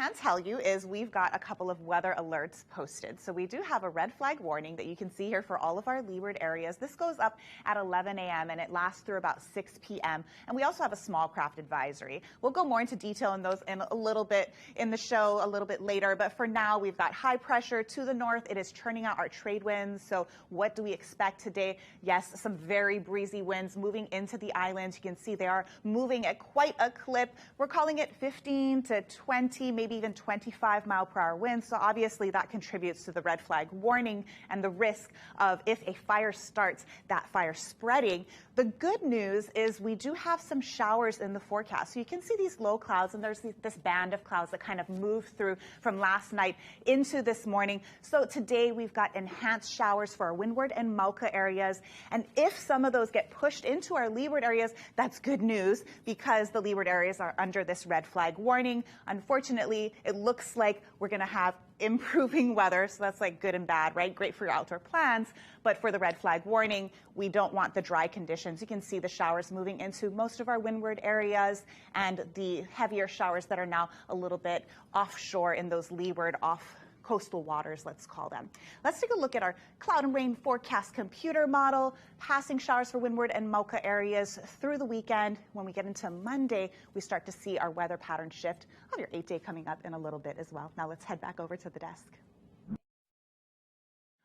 can tell you is we've got a couple of weather alerts posted. So we do have a red flag warning that you can see here for all of our leeward areas. This goes up at 11 a.m. and it lasts through about 6 p.m. And we also have a small craft advisory. We'll go more into detail in those in a little bit in the show a little bit later. But for now, we've got high pressure to the north. It is churning out our trade winds. So what do we expect today? Yes, some very breezy winds moving into the islands. You can see they are moving at quite a clip. We're calling it 15 to 20, maybe even 25 mile per hour winds. So obviously that contributes to the red flag warning and the risk of, if a fire starts, that fire spreading. The good news is we do have some showers in the forecast. So you can see these low clouds, and there's this band of clouds that kind of move through from last night into this morning. So today we've got enhanced showers for our windward and Malika areas. And if some of those get pushed into our leeward areas, that's good news because the leeward areas are under this red flag warning. Unfortunately, it looks like we're going to have improving weather, so that's like good and bad, right? Great for your outdoor plans, but for the red flag warning, we don't want the dry conditions. You can see the showers moving into most of our windward areas and the heavier showers that are now a little bit offshore in those leeward off coastal waters, let's call them. Let's take a look at our cloud and rain forecast computer model, passing showers for windward and Malika areas through the weekend. When we get into Monday, we start to see our weather pattern shift. I'll have your 8-day coming up in a little bit as well. Now let's head back over to the desk.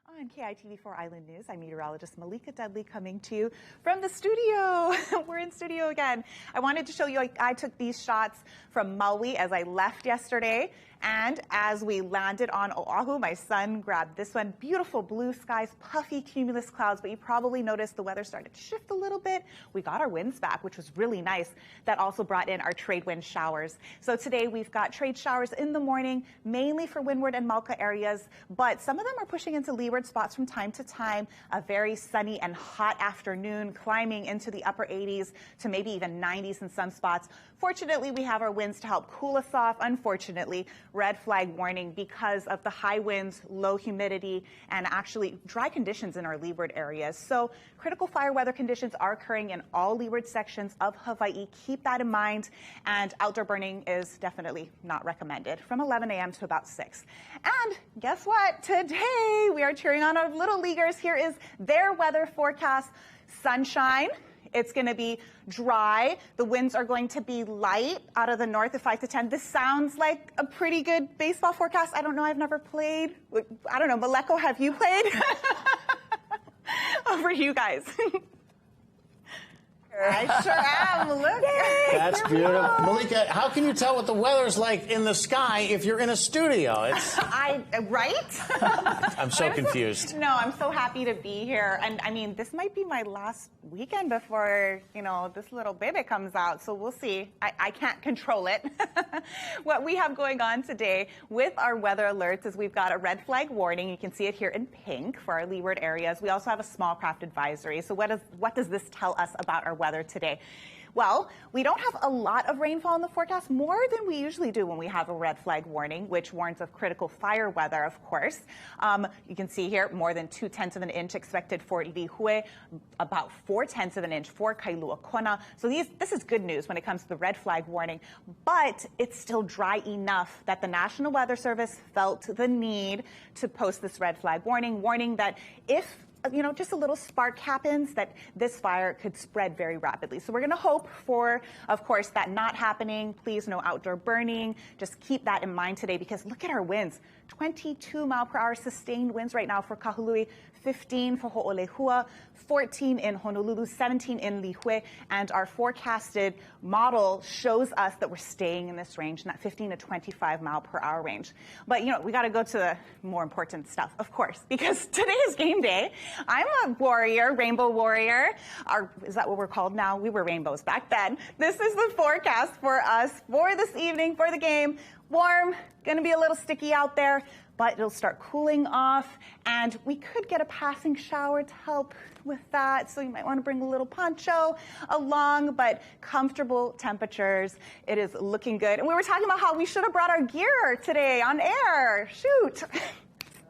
On KITV4 Island News, I'm meteorologist Malika D coming to you from the studio. We're in studio again. I wanted to show you, I took these shots from Maui as I left yesterday. And as we landed on Oahu, my son grabbed this one. Beautiful blue skies, puffy cumulus clouds, but you probably noticed the weather started to shift a little bit. We got our winds back, which was really nice. That also brought in our trade wind showers. So today we've got trade showers in the morning, mainly for windward and Malika areas, but some of them are pushing into leeward spots from time to time. A very sunny and hot afternoon, climbing into the upper 80s to maybe even 90s in some spots. Fortunately, we have our winds to help cool us off. Unfortunately, red flag warning because of the high winds, low humidity, and actually dry conditions in our leeward areas. So critical fire weather conditions are occurring in all leeward sections of Hawaii. Keep that in mind. And outdoor burning is definitely not recommended from 11 a.m. to about 6. And guess what? Today we are cheering on our little leaguers. Here is their weather forecast. Sunshine. It's going to be dry. The winds are going to be light out of the north at 5 to 10. This sounds like a pretty good baseball forecast. I don't know. I've never played. I don't know. Maleko, have you played? Over to you guys. I sure am. Look. That's beautiful. Malika, how can you tell what the weather's like in the sky if you're in a studio? It's right? I'm so confused. No, I'm so happy to be here. And I mean, this might be my last weekend before, this little baby comes out. So we'll see. I can't control it. What we have going on today with our weather alerts is we've got a red flag warning. You can see it here in pink for our leeward areas. We also have a small craft advisory. So what does this tell us about our weather today? Well, we don't have a lot of rainfall in the forecast, more than we usually do when we have a red flag warning, which warns of critical fire weather, of course. You can see here more than 0.2 of an inch expected for Lihue, about 0.4 of an inch for Kailua Kona. So this is good news when it comes to the red flag warning, but it's still dry enough that the National Weather Service felt the need to post this red flag warning that if just a little spark happens, that this fire could spread very rapidly. So we're going to hope for, of course, that not happening. Please, no outdoor burning. Just keep that in mind today because look at our winds. 22 mile per hour sustained winds right now for Kahului, 15 for Ho'olehua, 14 in Honolulu, 17 in Lihue, and our forecasted model shows us that we're staying in this range, in that 15 to 25 mile per hour range. But, we got to go to the more important stuff, of course, because today is game day. I'm a warrior, rainbow warrior. Is that what we're called now? We were rainbows back then. This is the forecast for us for this evening, for the game. Warm, going to be a little sticky out there, but it'll start cooling off, and we could get a passing shower to help with that. So you might want to bring a little poncho along, but comfortable temperatures. It is looking good. And we were talking about how we should have brought our gear today on air. Shoot.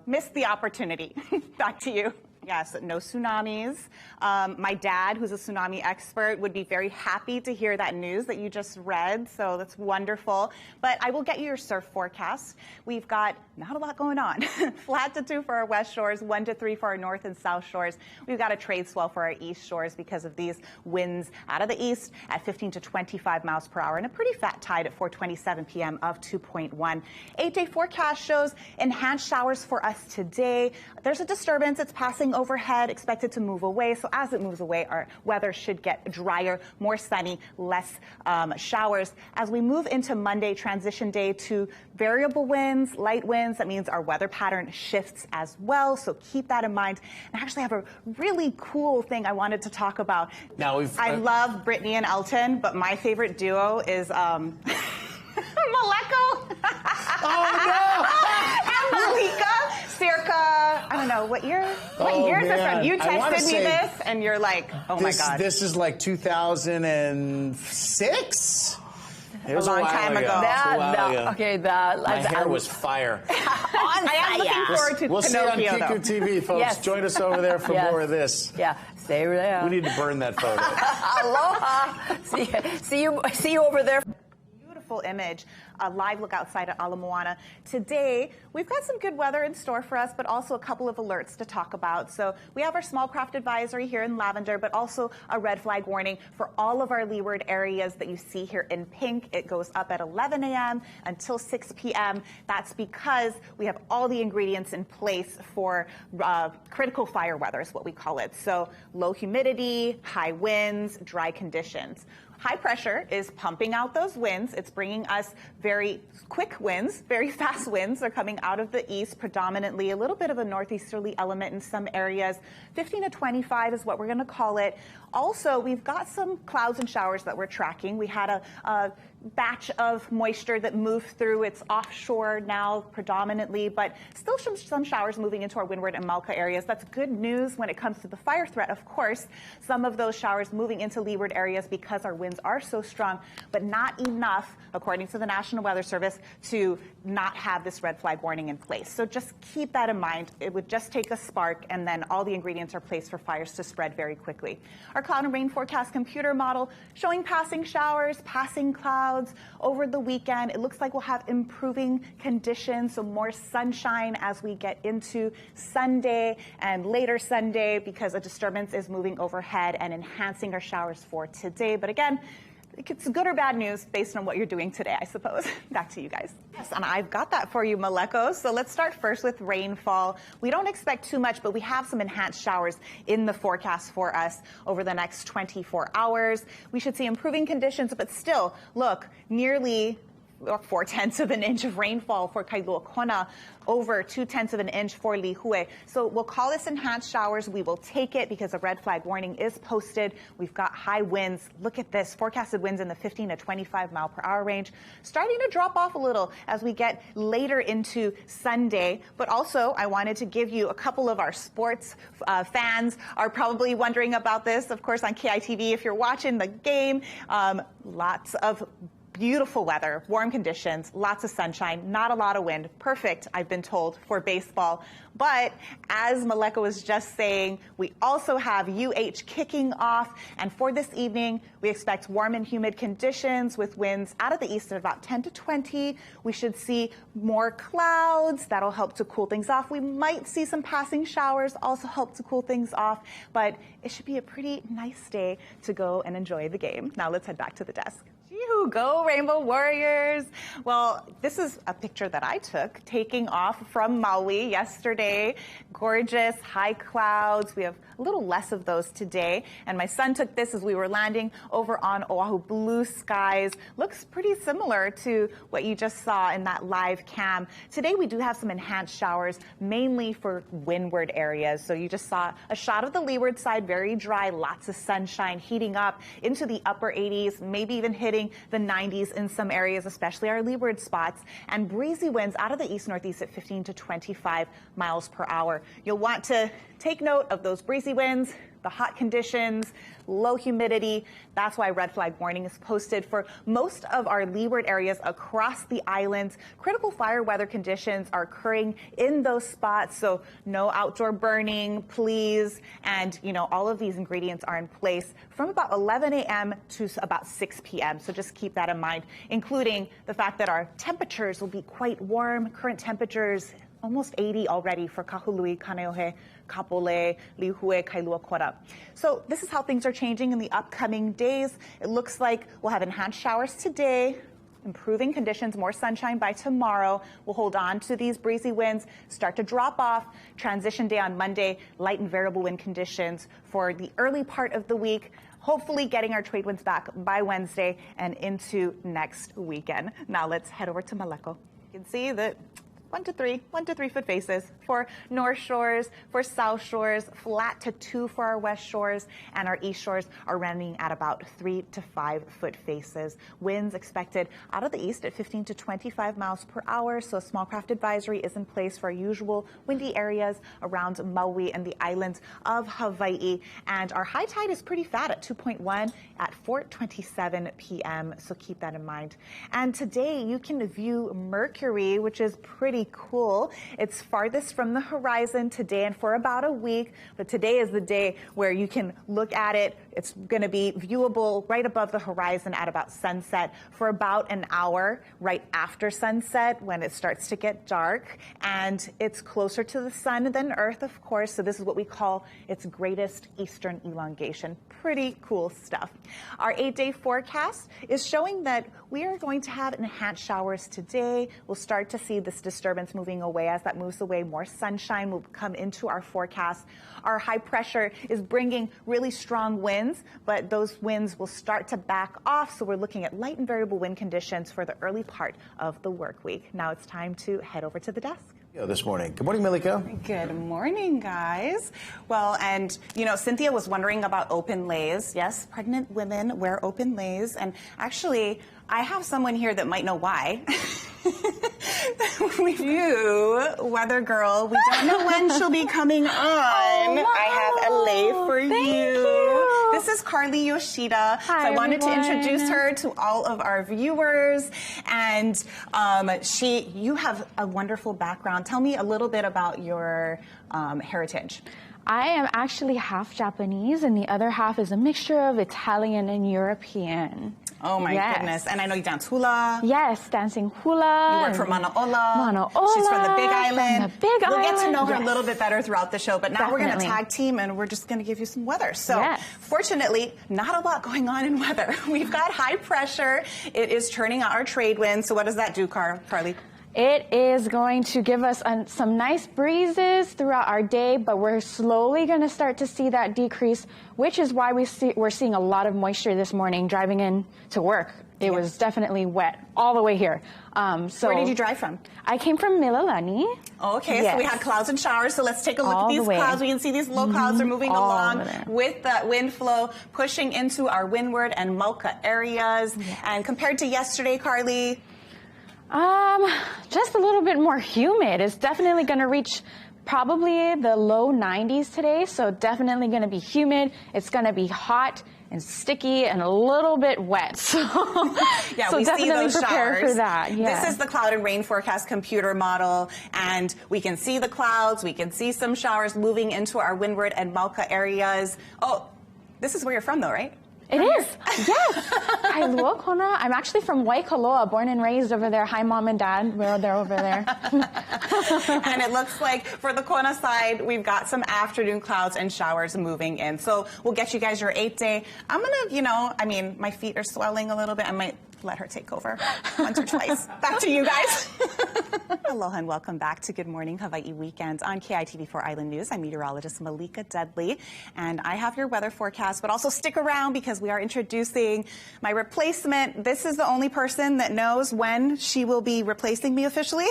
Missed the opportunity. Back to you. Yes, no tsunamis. My dad, who's a tsunami expert, would be very happy to hear that news that you just read, so that's wonderful. But I will get you your surf forecast. We've got not a lot going on. Flat to 2 for our west shores, 1 to 3 for our north and south shores. We've got a trade swell for our east shores because of these winds out of the east at 15 to 25 miles per hour and a pretty fat tide at 4:27 p.m. of 2.1. 8-day forecast shows enhanced showers for us today. There's a disturbance. It's passing overhead, expected to move away. So as it moves away, our weather should get drier, more sunny, less showers. As we move into Monday, transition day, to variable winds, light winds. That means our weather pattern shifts as well. So keep that in mind. And I actually have a really cool thing I wanted to talk about. Now I love Britney and Elton, but my favorite duo is Maleko. Oh, no! And Malika, circa, I don't know, what year? What year is this from? You texted me this, and you're like, oh my God. This is like 2006? It was a long time ago. My hair was fire. I am looking forward to We'll see Pinocchio, on Kiku TV, folks. Yes. Join us over there for more of this. Yeah, stay there. We need to burn that photo. Aloha. See you over there. Beautiful image, a live look outside at Ala Moana. Today, we've got some good weather in store for us, but also a couple of alerts to talk about. So we have our small craft advisory here in Lavender, but also a red flag warning for all of our leeward areas that you see here in pink. It goes up at 11 a.m. until 6 p.m. That's because we have all the ingredients in place for critical fire weather is what we call it. So low humidity, high winds, dry conditions. High pressure is pumping out those winds. It's bringing us very quick winds, very fast winds. They're coming out of the east, predominantly a little bit of a northeasterly element in some areas. 15 to 25 is what we're going to call it. Also, we've got some clouds and showers that we're tracking. We had a batch of moisture that moved through. It's offshore now predominantly, but still some showers moving into our Windward and Malka areas. That's good news when it comes to the fire threat, of course. Some of those showers moving into leeward areas because our winds are so strong, but not enough, according to the National Weather Service, to not have this red flag warning in place. So just keep that in mind. It would just take a spark, and then all the ingredients are placed for fires to spread very quickly. Our cloud and rain forecast computer model showing passing showers, passing clouds over the weekend. It looks like we'll have improving conditions, so more sunshine as we get into Sunday and later Sunday because a disturbance is moving overhead and enhancing our showers for today. But again, it's good or bad news based on what you're doing today, I suppose. Back to you guys. Yes, and I've got that for you, Maleko. So let's start first with rainfall. We don't expect too much, but we have some enhanced showers in the forecast for us over the next 24 hours. We should see improving conditions, but still, look, nearly 4/10 of an inch of rainfall for Kailua Kona, over 2/10 of an inch for Lihue. So we'll call this enhanced showers. We will take it because a red flag warning is posted. We've got high winds. Look at this, forecasted winds in the 15 to 25 mile per hour range, starting to drop off a little as we get later into Sunday. But also, I wanted to give you a couple of our sports fans are probably wondering about this. Of course, on KITV, if you're watching the game, lots of beautiful weather, warm conditions, lots of sunshine, not a lot of wind. Perfect, I've been told, for baseball. But as Maleko was just saying, we also have UH kicking off. And for this evening, we expect warm and humid conditions with winds out of the east at about 10 to 20. We should see more clouds. That'll help to cool things off. We might see some passing showers, also help to cool things off. But it should be a pretty nice day to go and enjoy the game. Now let's head back to the desk. Go Rainbow Warriors. Well, this is a picture that I took taking off from Maui yesterday. Gorgeous, high clouds. We have a little less of those today. And my son took this as we were landing over on Oahu. Blue skies. Looks pretty similar to what you just saw in that live cam. Today we do have some enhanced showers, mainly for windward areas. So you just saw a shot of the leeward side, very dry, lots of sunshine, heating up into the upper 80s, maybe even hitting the 90s in some areas, especially our leeward spots, and breezy winds out of the east-northeast at 15 to 25 miles per hour. You'll want to take note of those breezy winds, the hot conditions, low humidity. That's why red flag warning is posted for most of our leeward areas across the islands. Critical fire weather conditions are occurring in those spots, so no outdoor burning, please. And, all of these ingredients are in place from about 11 a.m. to about 6 p.m. So just keep that in mind, including the fact that our temperatures will be quite warm. Current temperatures almost 80 already for Kahului, Kaneohe, Kapolei, Lihue, Kailua Kora. So this is how things are changing in the upcoming days. It looks like we'll have enhanced showers today, improving conditions, more sunshine by tomorrow. We'll hold on to these breezy winds, start to drop off. Transition day on Monday, light and variable wind conditions for the early part of the week. Hopefully getting our trade winds back by Wednesday and into next weekend. Now let's head over to Maleko. You can see that 1 to 3 foot faces for north shores, for south shores, flat to 2 for our west shores, and our east shores are running at about 3 to 5 foot faces. Winds expected out of the east at 15 to 25 miles per hour, so a small craft advisory is in place for our usual windy areas around Maui and the islands of Hawaii. And our high tide is pretty fat at 2.1 at 4:27 p.m., so keep that in mind. And today you can view Mercury, which is pretty cool. It's farthest from the horizon today and for about a week, but today is the day where you can look at it. It's going to be viewable right above the horizon at about sunset for about an hour right after sunset when it starts to get dark, and it's closer to the sun than Earth, of course, so this is what we call its greatest eastern elongation. Pretty cool stuff. Our 8-day forecast is showing that we are going to have enhanced showers today. We'll start to see this disturbance moving away. As that moves away, more sunshine will come into our forecast. Our high pressure is bringing really strong winds, but those winds will start to back off, so we're looking at light and variable wind conditions for the early part of the work week. Now it's time to head over to the desk. This morning. Good morning, Malika. Good morning, guys. Well, and Cynthia was wondering about open lays. Yes, pregnant women wear open lays, and actually, I have someone here that might know why. You, weather girl, we don't know when she'll be coming on. I have a lay for you. This is Carly Yoshida. Hi, so I wanted everyone. to introduce her to all of our viewers. And you have a wonderful background. Tell me a little bit about your heritage. I am actually half Japanese, and the other half is a mixture of Italian and European. Oh my goodness. And I know you dance hula. Yes, dancing hula. You work for Manaola. Manaola. She's from the Big Island. We'll get to know her Yes. a little bit better throughout the show, but now we're going to tag team and we're just going to give you some weather. So fortunately, not a lot going on in weather. We've got high pressure. It is turning out our trade winds. So what does that do, Carly? It is going to give us some nice breezes throughout our day, but we're slowly going to start to see that decrease, which is why we're seeing a lot of moisture this morning driving in to work. It was definitely wet all the way here. So where did you drive from? I came from Mililani. Oh, okay, Yes. so we had clouds and showers. So let's take a look All at these the way. clouds. We can see these low clouds are moving All along over there. with that wind flow pushing into our windward and Mauka areas. Yes. And compared to yesterday, Carly, just a little bit more humid. It's definitely going to reach probably the low 90s today, so definitely going to be humid. It's going to be hot and sticky and a little bit wet. So, yeah, so we definitely see those prepare showers. for that. Yeah. This is the cloud and rain forecast computer model, and we can see the clouds. We can see some showers moving into our windward and Mauka areas. Oh, this is where you're from, though, right? It is, yes. Kailua Kona. I'm actually from Waikoloa, born and raised over there. Hi, Mom and Dad. They're over there. And it looks like for the Kona side, we've got some afternoon clouds and showers moving in. So we'll get you guys your 8-day. I'm going to, my feet are swelling a little bit. I might let her take over once or twice. Back to you guys. Aloha and welcome back to Good Morning Hawaii Weekend on KITV4 Island News. I'm meteorologist Malika D, and I have your weather forecast, but also stick around because we are introducing my replacement. This is the only person that knows when she will be replacing me officially,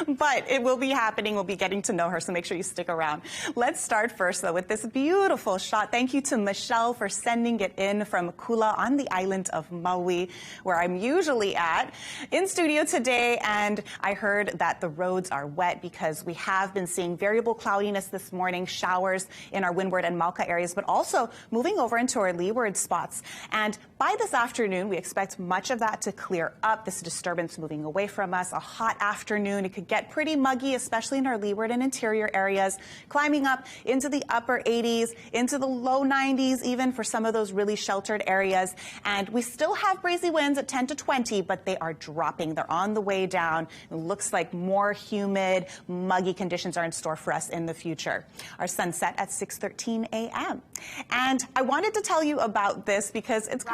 but it will be happening. We'll be getting to know her, so make sure you stick around. Let's start first, though, with this beautiful shot. Thank you to Michelle for sending it in from Kula on the island of Maui, where I'm usually at in studio today, and I heard assured that the roads are wet because we have been seeing variable cloudiness this morning, showers in our windward and Malka areas, but also moving over into our leeward spots. And by this afternoon, we expect much of that to clear up. This disturbance moving away from us. A hot afternoon. It could get pretty muggy, especially in our leeward and interior areas, climbing up into the upper 80s, into the low 90s, even for some of those really sheltered areas. And we still have breezy winds at 10 to 20, but they are dropping. They're on the way down. It looks like more humid, muggy conditions are in store for us in the future. Our sunset at 6:13 a.m. And I wanted to tell you about this because it's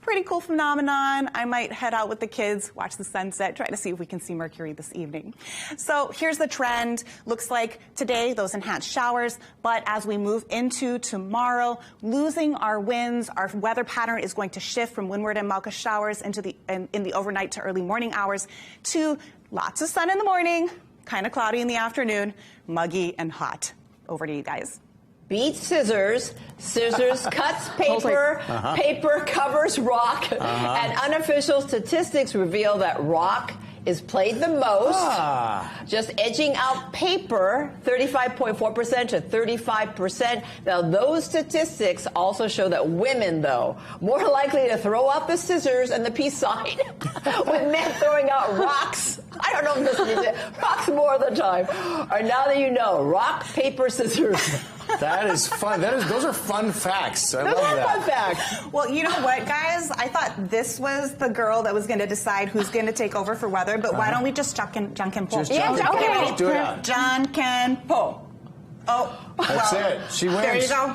pretty cool phenomenon. I might head out with the kids, watch the sunset, try to see if we can see Mercury this evening. So here's the trend. Looks like today, those enhanced showers, but as we move into tomorrow, losing our winds, our weather pattern is going to shift from windward and Malka showers into in the overnight to early morning hours to lots of sun in the morning, kind of cloudy in the afternoon, muggy and hot. Over to you guys. Beat scissors. Scissors cuts paper. Paper covers rock. And unofficial statistics reveal that rock is played the most, just edging out paper 35.4% to 35%. Now, those statistics also show that women, though, more likely to throw out the scissors and the peace sign, with men throwing out rocks. I don't know if this is it. Rocks more of the time. All right, now that you know, rock, paper, scissors. That is fun. Those are fun facts. I love that. Fun facts. Well, you know what, guys? I thought this was the girl that was going to decide who's going to take over for weather, but why don't we just Janken Po? Just Janken Po. Do it out. Janken Po. Oh, that's it. She wins. There you go.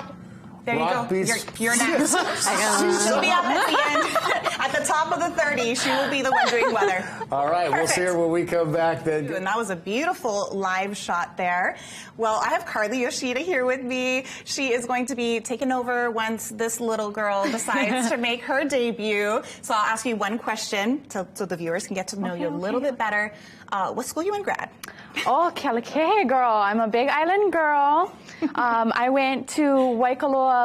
There Rock you go. You're next. She'll be up at the end, at the top of the 30. She will be the one doing weather. All right, Perfect. We'll see her when we come back then. And that was a beautiful live shot there. Well, I have Carly Yoshida here with me. She is going to be taking over once this little girl decides to make her debut. So I'll ask you one question so the viewers can get to know you a little bit better. What school you in, grad? Oh, Kealakekee girl. I'm a Big Island girl. I went to Waikoloa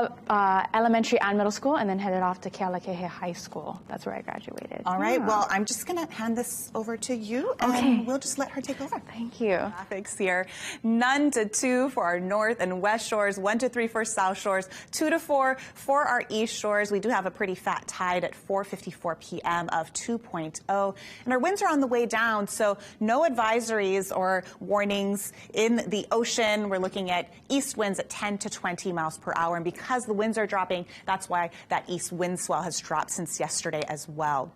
Elementary and Middle School and then headed off to Kealakekee High School. That's where I graduated. All right. Well, I'm just going to hand this over to you and we'll just let her take over. Thank you. Traffic's here. None to 2 for our north and west shores, 1 to 3 for south shores, 2 to 4 for our east shores. We do have a pretty fat tide at 4:54 p.m. of 2.0. And our winds are on the way down, so no advisories or warnings in the ocean. We're looking at east winds at 10 to 20 miles per hour. And because the winds are dropping, that's why that east wind swell has dropped since yesterday as well.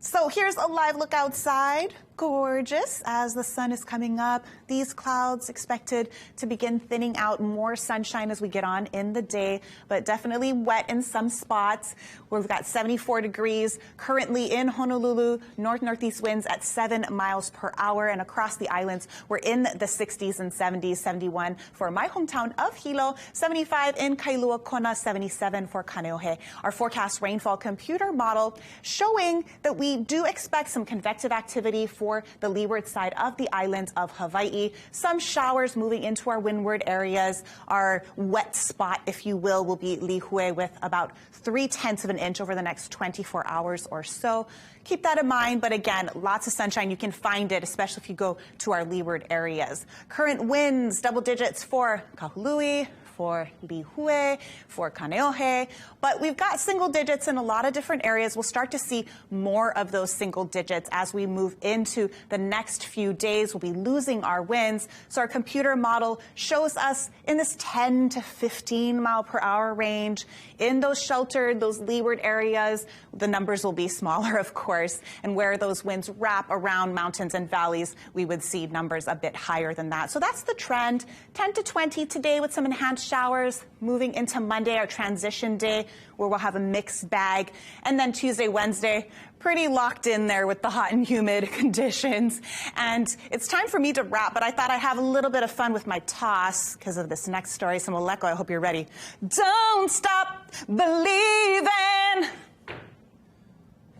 So here's a live look outside. Gorgeous as the sun is coming up. These clouds expected to begin thinning out, more sunshine as we get on in the day, but definitely wet in some spots. We've got 74 degrees currently in Honolulu, northeast winds at 7 miles per hour, and across the islands we're in the 60s and 70s, 71 for my hometown of Hilo, 75 in Kailua Kona, 77 for Kaneohe. Our forecast rainfall computer model showing that we do expect some convective activity for the leeward side of the island of Hawaii. Some showers moving into our windward areas. Our wet spot, if you will be Lihue with about 0.3 of an inch over the next 24 hours or so. Keep that in mind, but again, lots of sunshine. You can find it, especially if you go to our leeward areas. Current winds, double digits for Kahului, for Lihue, for Kaneohe, but we've got single digits in a lot of different areas. We'll start to see more of those single digits as we move into the next few days. We'll be losing our winds. So our computer model shows us in this 10 to 15 mile per hour range. In those sheltered, those leeward areas, the numbers will be smaller, of course, and where those winds wrap around mountains and valleys, we would see numbers a bit higher than that. So that's the trend. 10 to 20 today with some enhanced showers. Moving into Monday, our transition day, where we'll have a mixed bag. And then Tuesday, Wednesday, pretty locked in there with the hot and humid conditions. And it's time for me to wrap, but I thought I'd have a little bit of fun with my toss because of this next story. So Maleko, I hope you're ready. Don't stop believing.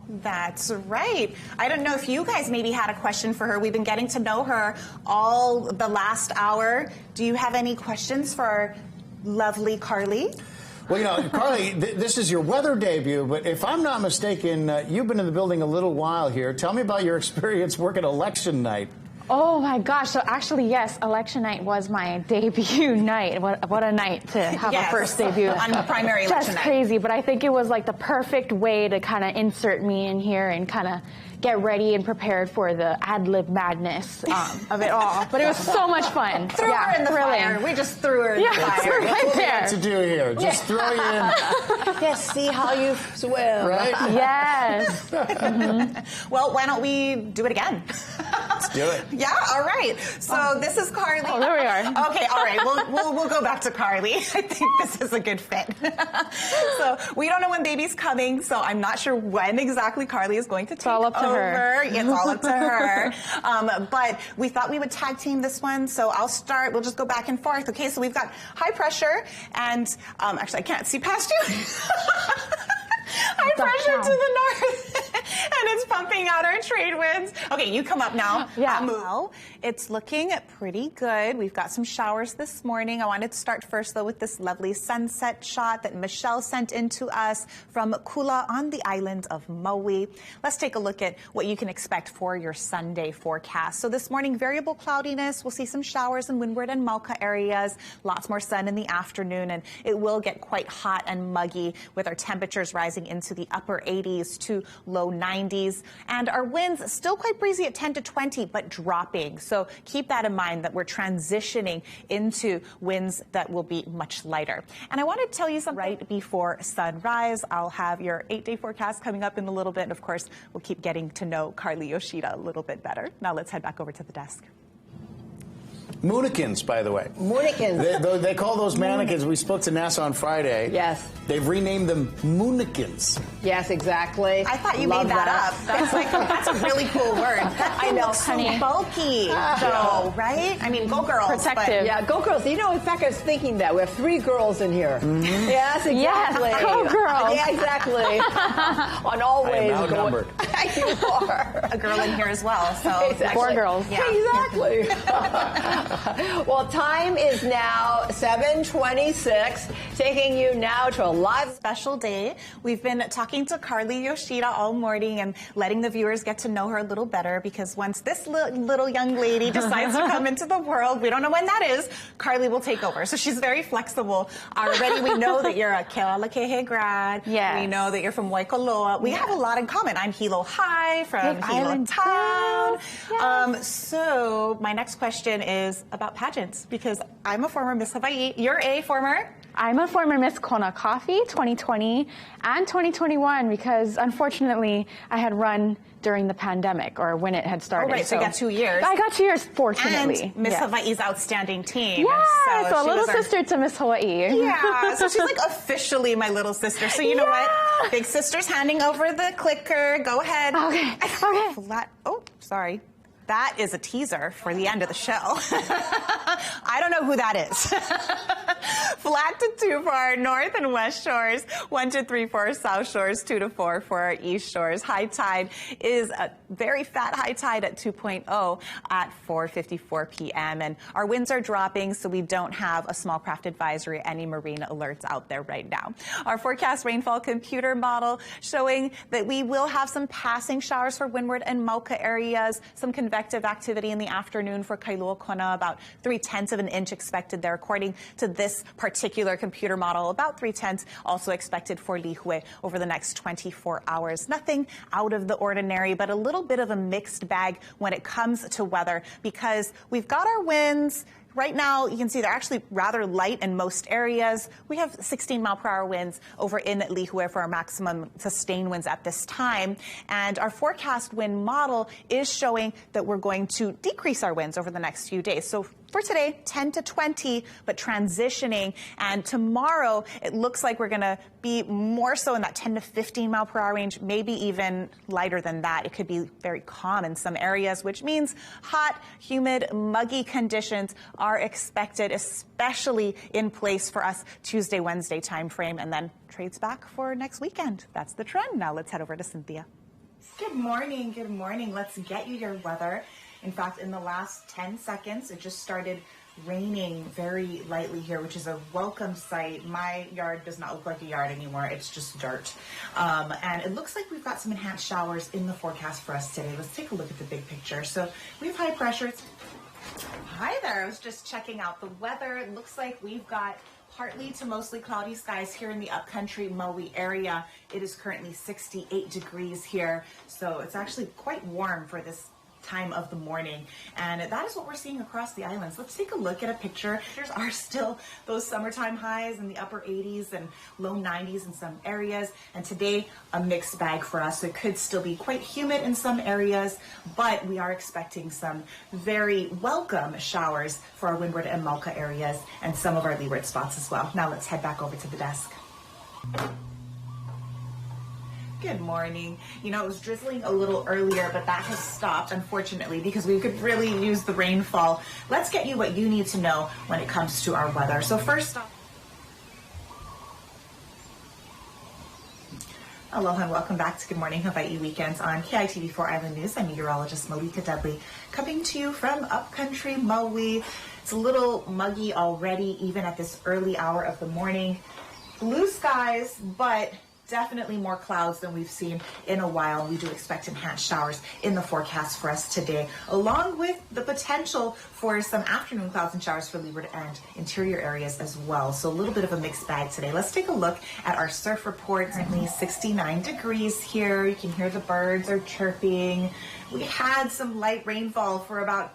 That's right. I don't know if you guys maybe had a question for her. We've been getting to know her all the last hour. Do you have any questions for our lovely Carly? Well, you know, Carly, this is your weather debut, but if I'm not mistaken, you've been in the building a little while here. Tell me about your experience working election night. Oh my gosh. So actually, yes, election night was my debut night. What a night to have a first debut. On the primary election Just night. crazy, but I think it was like the perfect way to kind of insert me in here and kind of get ready and prepared for the ad-lib madness of it all. But it was so much fun. Threw her in the fire. We just threw her in the fire. Right there. What to do here? Just throw you in. Yes, see how you swim. Right? Yes. Well, why don't we do it again? Let's do it. Yeah, all right. So this is Carly. Oh, there we are. Okay, all right. We'll go back to Carly. I think this is a good fit. So we don't know when baby's coming, so I'm not sure when exactly Carly is going to take all up to over. her. It's all up to her. But we thought we would tag team this one, so I'll start. We'll just go back and forth. Okay, so we've got high pressure, and actually I can't see past you. High pressure to the north, and it's pumping out our trade winds. Okay, you come up now. Yeah. Well, it's looking pretty good. We've got some showers this morning. I wanted to start first, though, with this lovely sunset shot that Michelle sent in to us from Kula on the island of Maui. Let's take a look at what you can expect for your Sunday forecast. So this morning, variable cloudiness. We'll see some showers in Windward and Malka areas. Lots more sun in the afternoon, and it will get quite hot and muggy with our temperatures rising into the upper 80s to low 90s. And our winds still quite breezy at 10 to 20, but dropping. So keep that in mind that we're transitioning into winds that will be much lighter. And I want to tell you something right before sunrise. I'll have your 8-day forecast coming up in a little bit. And of course, we'll keep getting to know Carly Yoshida a little bit better. Now let's head back over to the desk. Moonikins, by the way. Moonikins. They call those mannequins. We spoke to NASA on Friday. Yes. They've renamed them Moonikins. Yes, exactly. I thought you Love made that up. That's a really cool word. I know, honey. So bulky, though, right? I mean, go girls. Protective. Yeah, go girls. You know, in fact, I was thinking that. We have 3 girls in here. Yes, exactly. Yes, go girls. Yeah, exactly. On all ways. I am outnumbered. You are. A girl in here as well. So Exactly. 4 girls. Yeah. Exactly. Well, time is now 7:26, taking you now to a live special day. We've been talking to Carly Yoshida all morning and letting the viewers get to know her a little better, because once this little young lady decides to come into the world, we don't know when that is, Carly will take over. So she's very flexible. Already we know that you're a Kealakehe grad. Yes. We know that you're from Waikoloa. We have a lot in common. I'm Hilo High from Big Hilo Island Town. Yes. So my next question is about pageants, because I'm a former Miss Hawaii. You're a former? I'm a former Miss Kona Coffee 2020 and 2021 because unfortunately I had run during the pandemic, or when it had started. Oh, right, so you got 2 years. I got 2 years, fortunately. And Miss yes. Hawaii's outstanding team. Yeah, so a she little was our- sister to Miss Hawaii. Yeah, so she's like officially my little sister. So you know what? Big sister's handing over the clicker. Go ahead. Okay, okay. Flat. Oh, sorry. That is a teaser for the end of the show. I don't know who that is. Flat to 2 for our north and west shores, 1 to 3 for our south shores, 2 to 4 for our east shores. High tide is a very fat high tide at 2.0 at 4:54 p.m. And our winds are dropping, so we don't have a small craft advisory, any marine alerts out there right now. Our forecast rainfall computer model showing that we will have some passing showers for Windward and Mauka areas, some convective activity in the afternoon for Kailua Kona, about 0.3 of an inch expected there, according to this particular computer model. About 0.3 also expected for Lihue over the next 24 hours. Nothing out of the ordinary, but a little bit of a mixed bag when it comes to weather, because we've got our winds. Right now, you can see they're actually rather light in most areas. We have 16-mile-per-hour winds over in Lihue for our maximum sustained winds at this time. And our forecast wind model is showing that we're going to decrease our winds over the next few days. So for today, 10 to 20, but transitioning. And tomorrow, it looks like we're going to be more so in that 10 to 15-mile-per-hour range, maybe even lighter than that. It could be very calm in some areas, which means hot, humid, muggy conditions are expected, especially in place for us Tuesday, Wednesday timeframe, and then trades back for next weekend. That's the trend. Now let's head over to Cynthia. Good morning. Good morning. Let's get you your weather. In fact, in the last 10 seconds, it just started raining very lightly here, which is a welcome sight. My yard does not look like a yard anymore. It's just dirt. And it looks like we've got some enhanced showers in the forecast for us today. Let's take a look at the big picture. So we have high pressure. Hi there. I was just checking out the weather. It looks like we've got partly to mostly cloudy skies here in the upcountry Maui area. It is currently 68 degrees here, so it's actually quite warm for this time of the morning, and that is what we're seeing across the islands. Let's take a look at a picture. There are still those summertime highs in the upper 80s and low 90s in some areas, and today a mixed bag for us. It could still be quite humid in some areas, but we are expecting some very welcome showers for our windward and Malika areas and some of our leeward spots as well. Now let's head back over to the desk. Good morning. You know, it was drizzling a little earlier, but that has stopped, unfortunately, because we could really use the rainfall. Let's get you what you need to know when it comes to our weather. So first off, aloha and welcome back to Good Morning Hawaii Weekends on KITV4 Island News. I'm meteorologist Malika D, coming to you from upcountry Maui. It's a little muggy already, even at this early hour of the morning. Blue skies, but definitely more clouds than we've seen in a while. We do expect enhanced showers in the forecast for us today, along with the potential for some afternoon clouds and showers for leeward and interior areas as well. So a little bit of a mixed bag today. Let's take a look at our surf report. Currently 69 degrees here. You can hear the birds are chirping. We had some light rainfall for about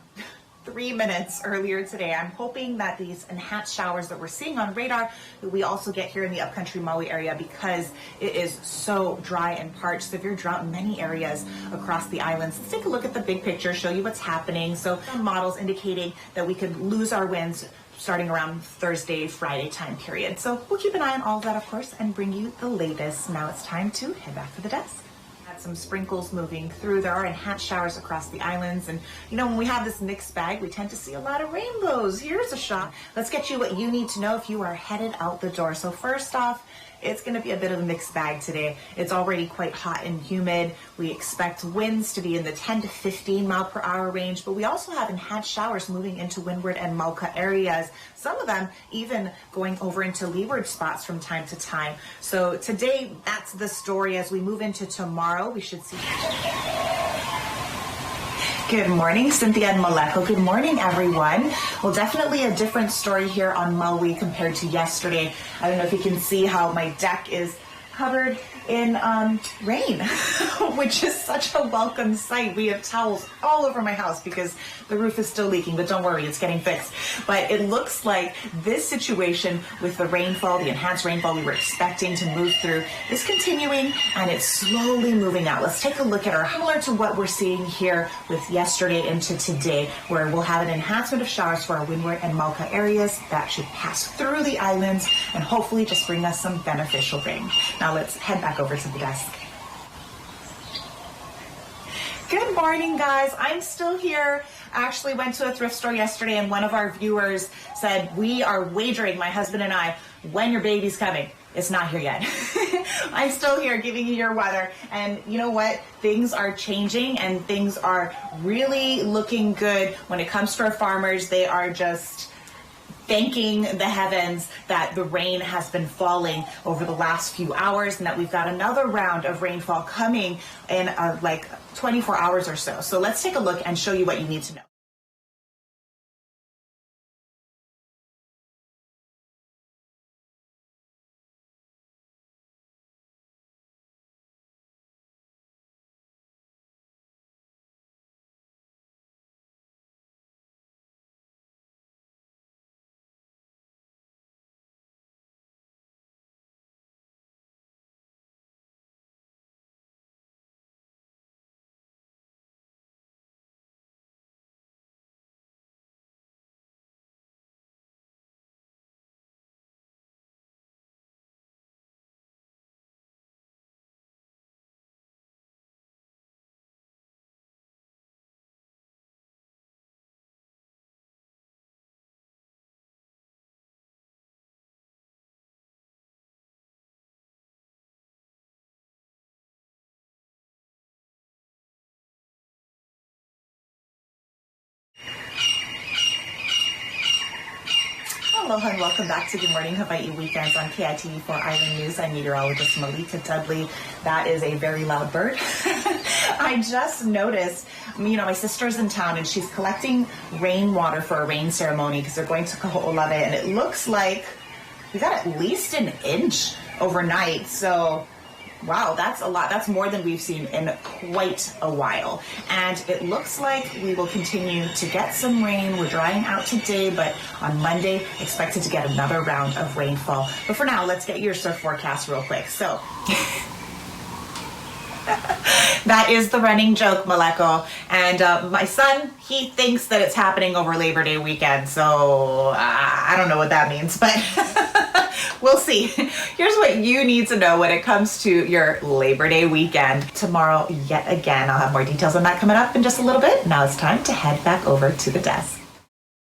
3 minutes earlier today. I'm hoping that these enhanced showers that we're seeing on radar that we also get here in the upcountry Maui area, because it is so dry and parched. Severe drought in many areas across the islands. Let's take a look at the big picture, show you what's happening. So some models indicating that we could lose our winds starting around Thursday, Friday time period. So we'll keep an eye on all of that, of course, and bring you the latest. Now it's time to head back to the desk. Some sprinkles moving through. There are enhanced showers across the islands, and you know, when we have this mixed bag, we tend to see a lot of rainbows. Here's a shot. Let's get you what you need to know if you are headed out the door. So first off, it's going to be a bit of a mixed bag today. It's already quite hot and humid. We expect winds to be in the 10 to 15 mile per hour range, but we also have enhanced showers moving into windward and Malika areas. Some of them even going over into leeward spots from time to time. So today, that's the story. As we move into tomorrow, we should see. Good morning, Cynthia and Maleko. Good morning, everyone. Well, definitely a different story here on Maui compared to yesterday. I don't know if you can see how my deck is covered in rain, which is such a welcome sight. We have towels all over my house because the roof is still leaking, but don't worry, it's getting fixed. But it looks like this situation with the rainfall, the enhanced rainfall we were expecting to move through, is continuing, and it's slowly moving out. Let's take a look at our, similar to what we're seeing here with yesterday into today, where we'll have an enhancement of showers for our windward and Malika areas that should pass through the islands and hopefully just bring us some beneficial rain. Now let's head back over to the desk. Good morning, guys. I'm still here. I actually went to a thrift store yesterday, and one of our viewers said, we are wagering, my husband and I, when your baby's coming. It's not here yet. I'm still here giving you your weather. And you know what? Things are changing, and things are really looking good when it comes to our farmers. They are just thanking the heavens that the rain has been falling over the last few hours, and that we've got another round of rainfall coming in like 24 hours or so. So let's take a look and show you what you need to know. Aloha and welcome back to Good Morning Hawaii Weekends on KITV4 Island News. I'm meteorologist Malika Dudley. That is a very loud bird. I just noticed, my sister's in town and she's collecting rainwater for a rain ceremony because they're going to Kaho'olawe, and it looks like we got at least an inch overnight. So wow, that's a lot. That's more than we've seen in quite a while. And it looks like we will continue to get some rain. We're drying out today, but on Monday, expected to get another round of rainfall. But for now, let's get your surf forecast real quick. So that is the running joke, Maleko. And my son, he thinks that it's happening over Labor Day weekend. So I don't know what that means, but we'll see. Here's what you need to know when it comes to your Labor Day weekend. Tomorrow, yet again, I'll have more details on that coming up in just a little bit. Now it's time to head back over to the desk.